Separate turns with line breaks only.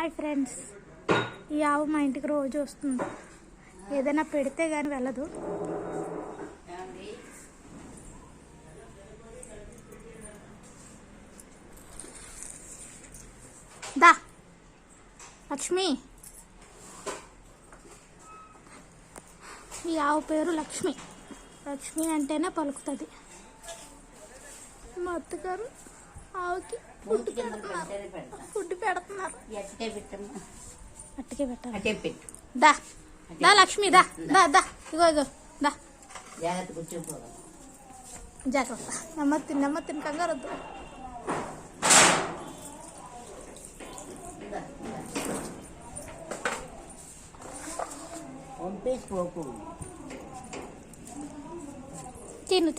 Hi friends, ఈ ఆవు మా ఇంటికి రోజు వస్తుంది. ఏదైనా పెడితే కానీ వెళ్ళదు. దా లక్ష్మి. ఈ ఆవు పేరు లక్ష్మి. లక్ష్మి అంటేనే పలుకుతుంది. మా అత్తగారు ఆవుకి ఫుడ్ పెడుతున్నారు. అట్టకే పెట్టాలి. దా దా లక్ష్మి, దా దా దా. ఇగో ఇగో దా. జాగ్రత్త. నెమ్మది కంగారు వద్దు. తిను.